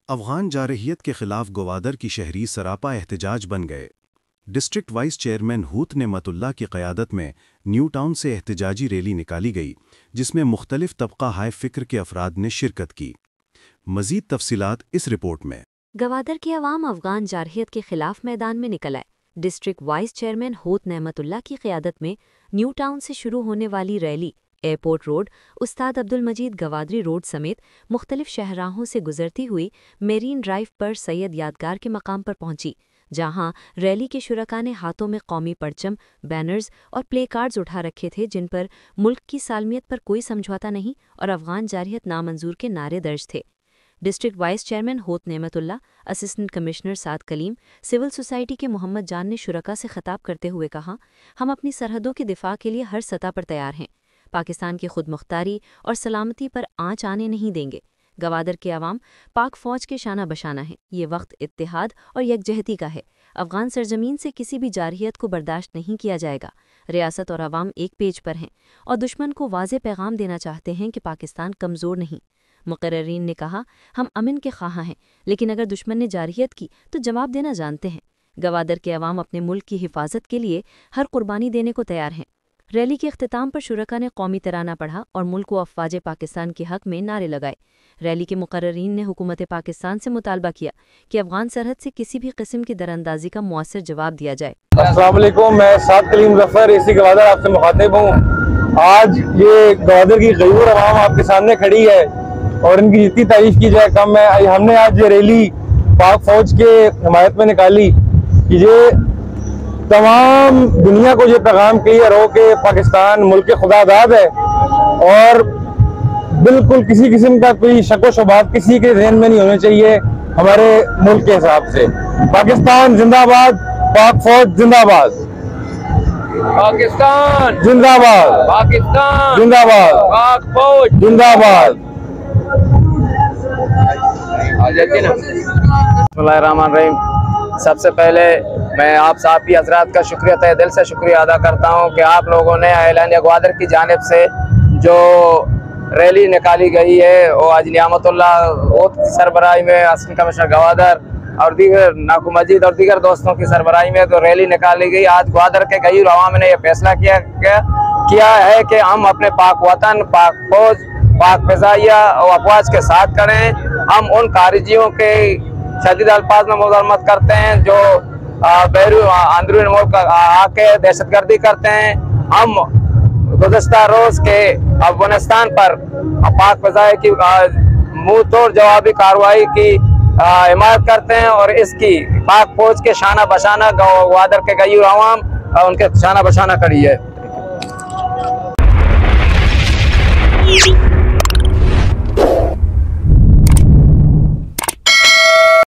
अफगान जारहियत के खिलाफ ग्वादर की शहरी सरापा एहतजाज बन गए। District vice chairman Hoot Nematullah की क़यादत में न्यू टाउन से एहतजाजी रैली निकाली गई, जिसमें मुख्तलिफ तबका हाय फ़िक्र के अफराद ने शिरकत की। मज़ीद तफसीलात इस रिपोर्ट में। ग्वादर की अवाम अफगान जारहियत के खिलाफ मैदान में निकल आए। District vice chairman Hoot Nematullah की क़यादत में न्यू टाउन से शुरू होने वाली रैली एयरपोर्ट रोड, उस्ताद अब्दुल मजीद गवादरी रोड समेत मुख्तलिफ शहराहों से गुजरती हुई मेरीन ड्राइव पर सैयद यादगार के मकाम पर पहुंची, जहां रैली के शुरका ने हाथों में कौमी परचम, बैनर्स और प्ले कार्ड्स उठा रखे थे, जिन पर मुल्क की सालमियत पर कोई समझौता नहीं और अफगान जारहियत नामंजूर के नारे दर्ज थे। District vice chairman Hoot Nematullah, assistant commissioner Saad Kaleem, civil society के मोहम्मद जान ने शुरका से खिताब करते हुए कहा, हम अपनी सरहदों के दिफा के लिए हर सतह पर तैयार हैं। पाकिस्तान की खुद मुख्तारी और सलामती पर आँच आने नहीं देंगे। गवादर के अवाम पाक फ़ौज के शाना बशाना है। ये वक्त इत्तेहाद और यकजहती का है। अफगान सरजमीन से किसी भी जारहियत को बर्दाश्त नहीं किया जाएगा। रियासत और अवाम एक पेज पर हैं और दुश्मन को वाज़े पैगाम देना चाहते हैं कि पाकिस्तान कमज़ोर नहीं। मुकर्ररीन ने कहा, हम अमन के ख्वाह हैं, लेकिन अगर दुश्मन ने जारहियत की तो जवाब देना जानते हैं। गवादर के अवाम अपने मुल्क की हिफाजत के लिए हर कुर्बानी देने को तैयार हैं। रैली के अख्तिताम पर शुरका ने कौमी तराना पढ़ा और मुल्क व अफवाज पाकिस्तान के हक में नारे लगाए। रैली के मुकर्ररीन ने हुकूमत पाकिस्तान से मुतालबा किया कि अफगान सरहद से किसी भी किस्म की दरअंदाजी का मुअस्सर जवाब दिया जाए। अस्सलाम वालेकुम, मैं साद कलीम ज़फ़र एसी गवादर आपसे मुखातिब हूँ। आज ये गवादर की गयूर अवाम आपके सामने खड़ी है और इनकी जितनी तारीफ की जाए कम है। हमने आज ये रैली पाक फौज के हिमायत में निकाली कि ये तमाम दुनिया को ये पैगाम क्लियर हो कि पाकिस्तान मुल्क खुदादाद है और बिल्कुल किसी किस्म का कोई शक व शुबात किसी के ज़हन में नहीं होने चाहिए। हमारे मुल्क के हिसाब से पाकिस्तान जिंदाबाद, पाक फौज जिंदाबाद, पाकिस्तान जिंदाबाद, पाकिस्तान जिंदाबाद, पाक फौज जिंदाबाद। बिस्मिल्लाहिर्रहमानिर्रहीम। सबसे पहले मैं आप साहबी हजरात का शुक्रिया, तहे दिल से शुक्रिया अदा करता हूँ कि आप लोगों ने ऐलानिया ग्वादर की जानिब से जो रैली निकाली गई है वो आज नियामतुल्लाह हूत की सरबराही में, असिस्टेंट कमिश्नर गवादर और दीगर नाकू मजीद और दीगर दोस्तों की सरबराही में तो रैली निकाली गई। आज ग्वादर के गई अवाम ने यह फैसला किया है कि हम अपने पाक वतन, पाक फौज, पाक फ़िज़ाइया और अफवाज के साथ करें। हम उन खारिजियों के शदीद अल्फाज में मुज़ाहमत करते हैं जो अंदरून मुल्क आके दहशतगर्दी करते हैं। हम गुज़श्ता रोज़ के अफगानिस्तान पर पाक फ़िज़ाइया की मुँह तोड़ जवाबी कार्रवाई की हिमायत करते हैं और इसकी पाक फौज के शाना बशाना ग्वादर के गयूर अवाम उनके शाना बशाना खड़ी है।